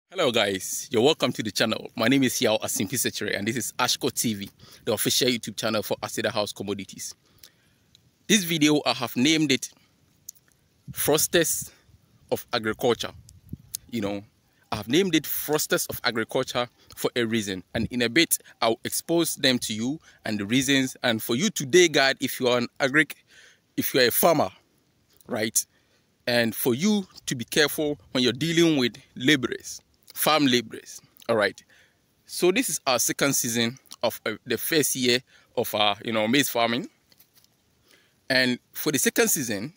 Hello guys, you're welcome to the channel. My name is Yao Asimpisechere and this is ASHCo TV, the official YouTube channel for Aseda House Commodities. This video I have named it Fraudsters of Agriculture. I have named it Fraudsters of Agriculture for a reason, and in a bit I'll expose them to you and the reasons, and for you today guide if you are if you are a farmer, right? And for you to be careful when you're dealing with laborers. Farm laborers. All right, so this is our second season of the first year of our maize farming, and for the second season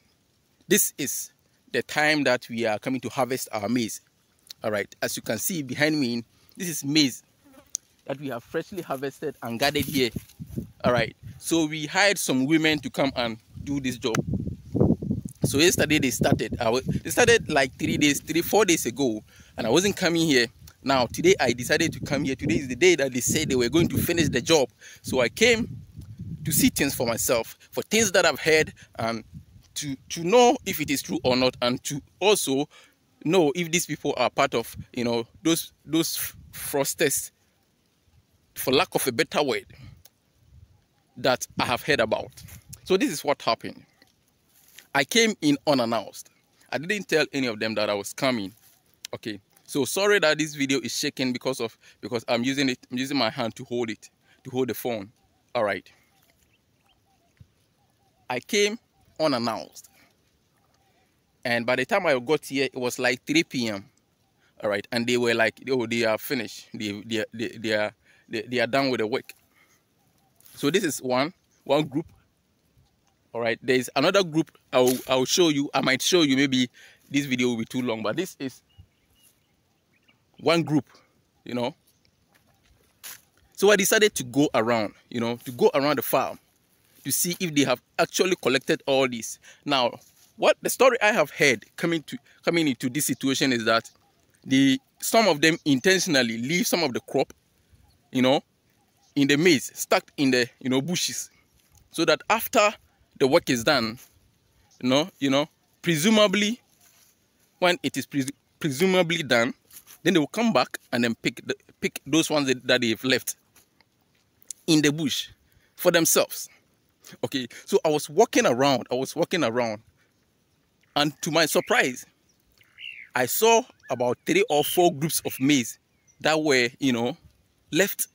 this is the time that we are coming to harvest our maize. All right, as you can see behind me, this is maize that we have freshly harvested and gathered here. All right, so we hired some women to come and do this job. So yesterday they started. They started like 4 days ago, and I wasn't coming here. Now today I decided to come here. Today is the day that they said they were going to finish the job. So I came to see things for myself, for things that I've heard, and to know if it is true or not, and to also know if these people are part of those fraudsters, for lack of a better word, that I have heard about. So this is what happened. I came in unannounced. I didn't tell any of them that I was coming. Okay, so sorry that this video is shaking because I'm using my hand to hold the phone. All right, I came unannounced, and by the time I got here it was like 3 p.m. all right, and they were like, oh, they are finished, they are done with the work. So this is one group. All right, there is another group I'll show you. I might show you, maybe this video will be too long, but this is one group, So I decided to go around, the farm to see if they have actually collected all this. Now, what the story I have heard coming into this situation is that some of them intentionally leave some of the crop, in the maize, stuck in the bushes, so that after the work is done, presumably when it is presumably done, then they will come back and then pick those ones that they've left in the bush for themselves. Okay, so I was walking around, and to my surprise, I saw about 3 or 4 groups of maize that were, left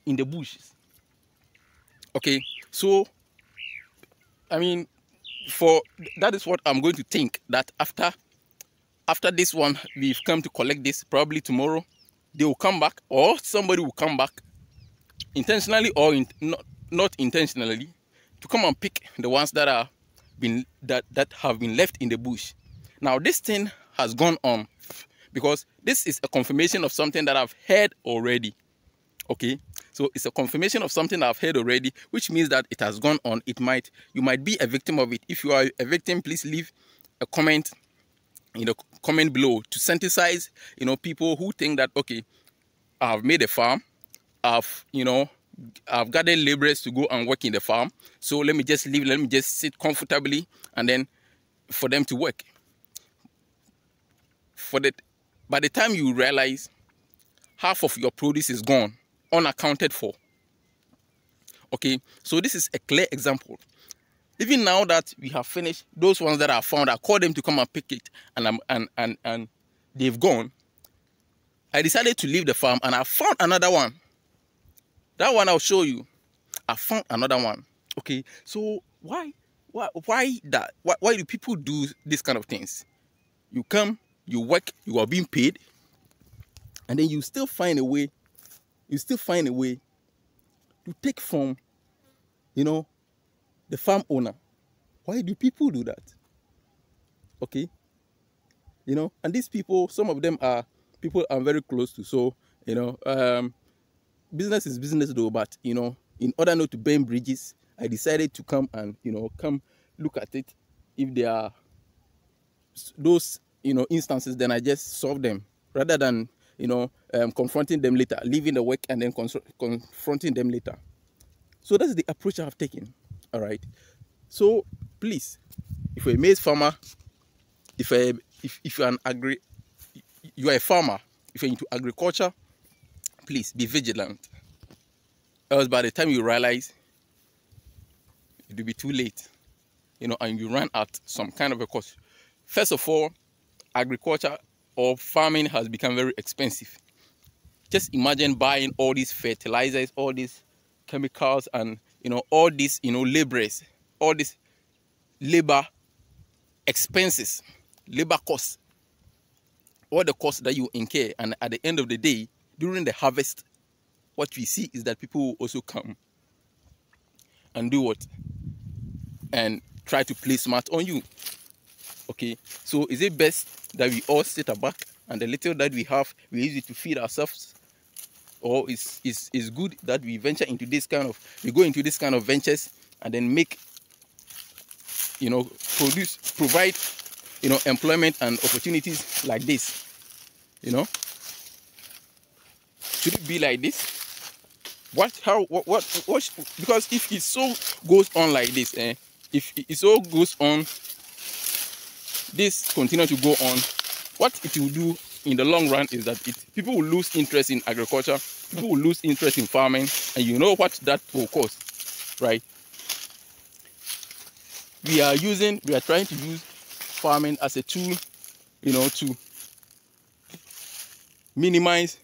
in the bushes. Okay, so I mean, that is what I'm going to think, that after this one, we've come to collect this, probably tomorrow, they will come back, or somebody will come back, intentionally or not intentionally, to come and pick the ones that have been left in the bush. Now, this thing has gone on because this is a confirmation of something that I've heard already. Okay, so it's a confirmation of something I've heard already, which means that it has gone on. You might be a victim of it. If you are a victim, please leave a comment in the comment below to synthesize, people who think that, okay, I've made a farm, I've gathered laborers to go and work in the farm, so let me just leave, let me just sit comfortably, and then for them to work. By the time you realize, half of your produce is gone, unaccounted for. Okay, so this is a clear example. Even now that we have finished, those ones that I found, I called them to come and pick it, and they've gone. I decided to leave the farm, and I found another one. That one I'll show you. I found another one. Okay, so why do people do this kind of things? You come, you work, you are being paid, and then you still find a way to take from, the farm owner. Why do people do that? Okay, and these people, some of them are people I'm very close to. So, business is business though, but, in order not to burn bridges, I decided to come and, come look at it. If there are those, instances, then I just solve them rather than, confronting them later, leaving the work and then confronting them later. So that's the approach I have taken. All right. So please, if you're a maize farmer, if you're an you are a farmer, if you're into agriculture, please be vigilant. Else by the time you realize, it will be too late, and you run out some kind of a cost. First of all, agriculture or farming has become very expensive. Just imagine buying all these fertilizers, all these chemicals, and all these laborers, all these labor expenses, labor costs, all the costs that you incur, and at the end of the day, during the harvest, what we see is that people will also come and do what? And try to play smart on you. Okay, so is it best that we all sit back and the little that we have, we use it to feed ourselves? Or is good that we venture into this kind of, we go into this kind of ventures and then make, provide, employment and opportunities like this? Should it be like this? What? Because if it so goes on like this, if it so goes on, this continue to go on, what it will do in the long run is that people will lose interest in agriculture, people will lose interest in farming, and you know what that will cause, right? We are trying to use farming as a tool, to minimize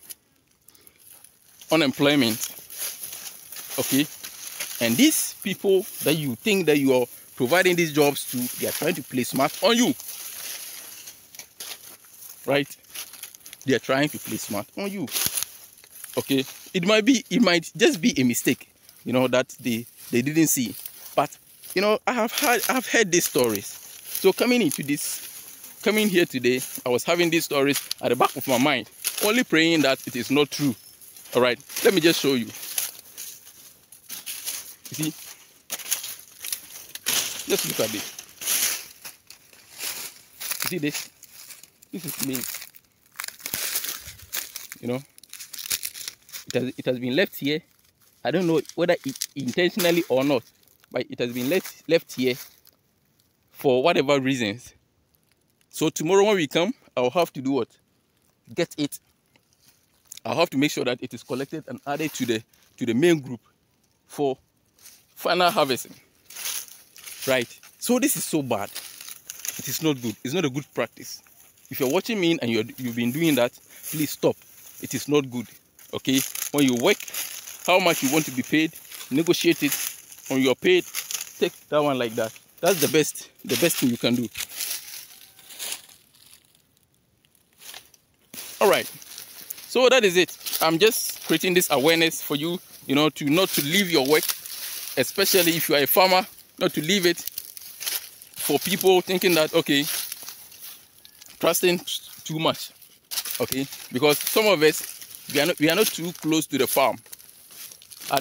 unemployment. Okay, and these people that you think that you are providing these jobs to, they are trying to play smart on you, right? They are trying to play smart on you. Okay, it might just be a mistake, that they didn't see. But I have heard these stories. So coming here today, I was having these stories at the back of my mind, only praying that it is not true. All right, let me just show you. You see, just look at this. You see this? This is maize. It has been left here. I don't know whether it intentionally or not, but it has been left here for whatever reasons. So tomorrow when we come, I'll have to do what? Get it. I'll have to make sure that it is collected and added to the main group for final harvesting. Right? So this is so bad. It is not good. It's not a good practice. If you're watching me and you've been doing that, please stop. It is not good. Okay? When you work, how much you want to be paid, negotiate it. When you're paid, take that one like that. That's the best thing you can do. All right. So that is it. I'm just creating this awareness for you, not to leave your work, especially if you are a farmer, not to leave it for people thinking that, okay, trusting too much, okay? Because some of us, we are not too close to the farm. I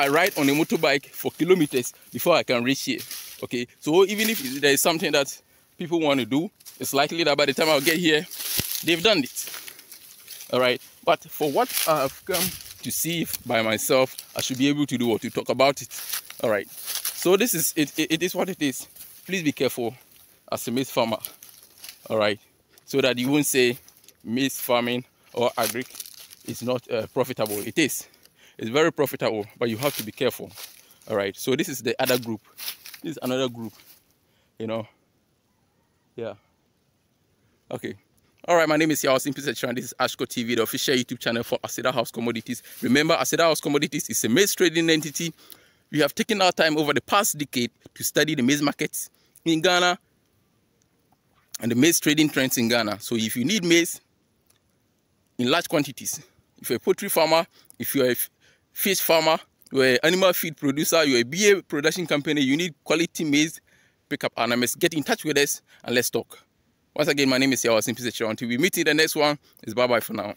ride on a motorbike for kilometers before I can reach here, okay? So even if there is something that people want to do, it's likely that by the time I'll get here, they've done it. All right, but for what I have come to see by myself, I should be able to do what? To talk about it. All right, so this is it. It is what it is. Please be careful as a maize farmer. All right, so that you won't say maize farming or agric is not profitable. It is. It's very profitable, but you have to be careful. All right, so this is the other group. This is another group. Yeah. Okay. All right, my name is ASHCo, and this is ASHCo TV, the official YouTube channel for ASHCo House Commodities. Remember, ASHCo House Commodities is a maize trading entity. We have taken our time over the past decade to study the maize markets in Ghana and the maize trading trends in Ghana. So if you need maize in large quantities, if you're a poultry farmer, if you're a fish farmer, you're an animal feed producer, you're a BA production company, you need quality maize, pick up our numbers, get in touch with us, and let's talk. Once again, my name is ASHCo. Until we meet in the next one, it's bye-bye for now.